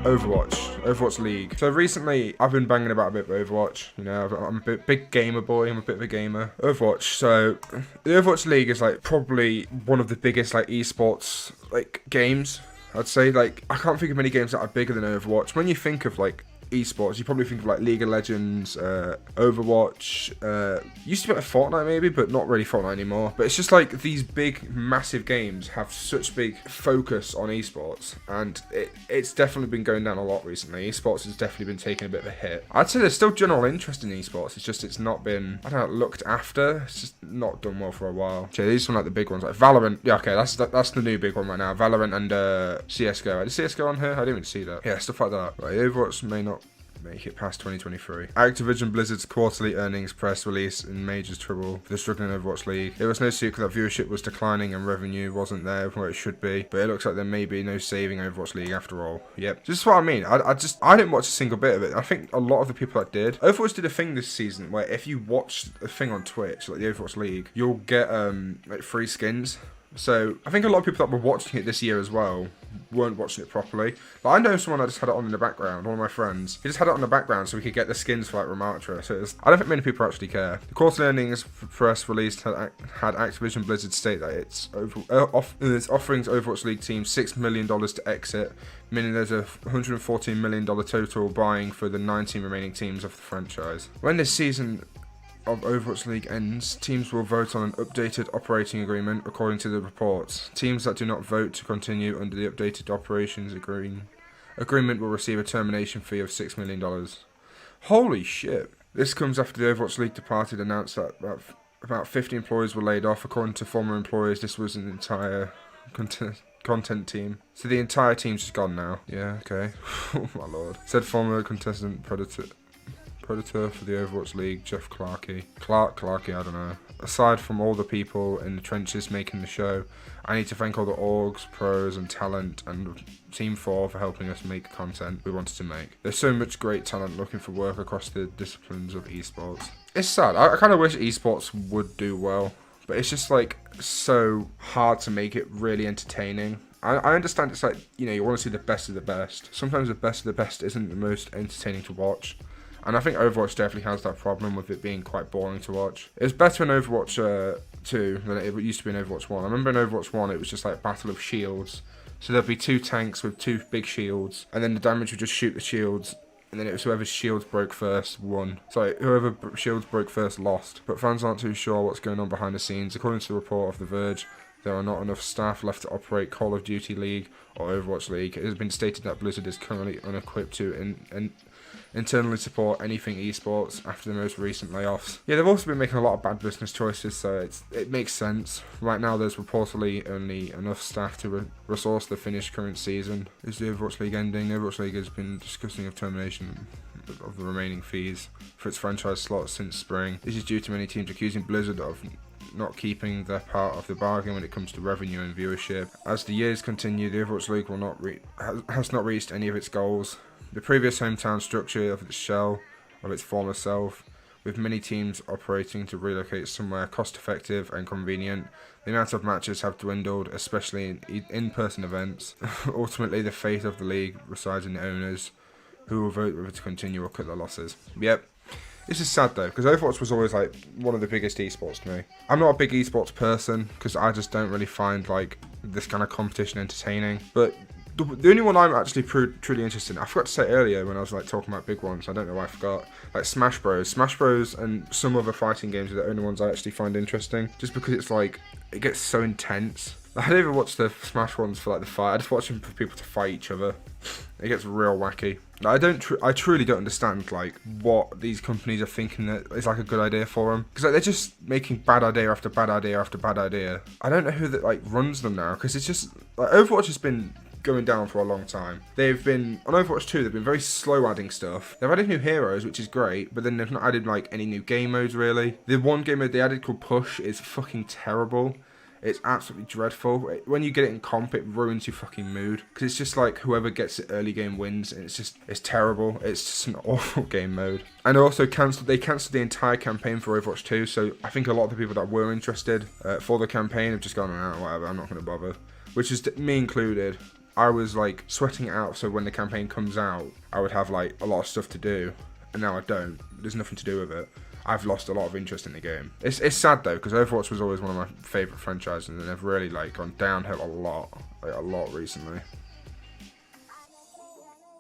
Overwatch League. So recently, I've been banging about a bit of Overwatch. You know, I'm a big gamer boy. I'm a bit of a gamer. Overwatch. So the Overwatch League is like probably one of the biggest like esports like games. I'd say like I can't think of many games that are bigger than Overwatch. When you think of like esports, you probably think of like League of Legends, Overwatch, used to be like Fortnite maybe, but not really Fortnite anymore. But it's just like these big massive games have such big focus on esports, and it's definitely been going down a lot recently. Esports has definitely been taking a bit of a hit. I'd say there's still general interest in esports, it's not been, I don't know, looked after. It's just not done well for a while. Okay, these are like the big ones, like Valorant. Yeah, okay, that's the new big one right now. Valorant and CSGO. Is CSGO on here? I didn't even see that. Yeah, stuff like that. Right, Overwatch may not make it past 2023. Activision Blizzard's quarterly earnings press release in major trouble for the struggling Overwatch League. It was no secret that viewership was declining and revenue wasn't there where it should be, but it looks like there may be no saving Overwatch League after all. Yep. This is what I mean. I didn't watch a single bit of it. I think a lot of the people that did. Overwatch did a thing this season where if you watch a thing on Twitch, like the Overwatch League, you'll get like free skins. So I think a lot of people that were watching it this year as well weren't watching it properly. But I know someone that just had it on in the background, one of my friends. He just had it on the background so we could get the skins for like Ramatra. So I don't think many people actually care. The quarterly earnings press released had Activision Blizzard state that its offerings Overwatch League team $6 million to exit, meaning there's a $114 million total buying for the 19 remaining teams of the franchise. When this season of Overwatch League ends, teams will vote on an updated operating agreement according to the reports. Teams that do not vote to continue under the updated operations agreement will receive a termination fee of $6 million. Holy shit. This comes after the Overwatch League departed announced that about 50 employees were laid off. According to former employers, this was an entire content team. So the entire team's just gone now. Yeah, okay. Oh my lord. Said former contestant Predator for the Overwatch League, Jeff Clarkey, I don't know. Aside from all the people in the trenches making the show, I need to thank all the orgs, pros and talent and Team 4 for helping us make content we wanted to make. There's so much great talent looking for work across the disciplines of esports. It's sad. I kind of wish esports would do well, but it's just like so hard to make it really entertaining. I understand it's like, you know, you want to see the best of the best. Sometimes the best of the best isn't the most entertaining to watch. And I think Overwatch definitely has that problem with it being quite boring to watch. It was better in Overwatch 2 than it used to be in Overwatch 1. I remember in Overwatch 1 it was just like Battle of Shields. So there'd be two tanks with two big shields, and then the damage would just shoot the shields, and then it was whoever's shields broke first won. Sorry, whoever shields broke first lost. But fans aren't too sure what's going on behind the scenes. According to the report of The Verge, there are not enough staff left to operate Call of Duty League or Overwatch League. It has been stated that Blizzard is currently unequipped to internally support anything esports after the most recent layoffs. Yeah, they've also been making a lot of bad business choices, so it makes sense. Right now there's reportedly only enough staff to resource the finished current season. Is the Overwatch League ending? The Overwatch League has been discussing of termination of the remaining fees for its franchise slots since spring. This is due to many teams accusing Blizzard of not keeping their part of the bargain when it comes to revenue and viewership. As the years continue, the Overwatch League has not reached any of its goals. The previous hometown structure of its shell of its former self, with many teams operating to relocate somewhere cost-effective and convenient, the amount of matches have dwindled, especially in in-person events. Ultimately, the fate of the league resides in the owners, who will vote whether to continue or cut their losses. Yep. This is sad though, because Overwatch was always like one of the biggest esports to me. I'm not a big esports person, because I just don't really find like this kind of competition entertaining, but the only one I'm actually truly interested in, I forgot to say earlier when I was like talking about big ones, I don't know why I forgot, like Smash Bros and some other fighting games are the only ones I actually find interesting, just because it's like, it gets so intense. I don't even watch the Smash ones for like the fight, I just watch them for people to fight each other. It gets real wacky. I truly don't understand like what these companies are thinking that is like a good idea for them, because like, they're just making bad idea after bad idea after bad idea. I don't know who that like runs them now, because it's just like Overwatch has been going down for a long time. They've been on Overwatch 2, they've been very slow adding stuff. They've added new heroes, which is great, but then they've not added like any new game modes really. The one game mode they added called Push is fucking terrible. It's absolutely dreadful. When you get it in comp, it ruins your fucking mood, because it's just like whoever gets it early game wins, and it's terrible. It's just an awful game mode. And also they cancelled the entire campaign for Overwatch 2, so I think a lot of the people that were interested for the campaign have just gone, whatever, I'm not going to bother. Which is me included. I was like sweating it out, so when the campaign comes out, I would have like a lot of stuff to do, and now I don't. There's nothing to do with it. I've lost a lot of interest in the game. It's sad though, because Overwatch was always one of my favourite franchises, and they've really like gone downhill a lot recently.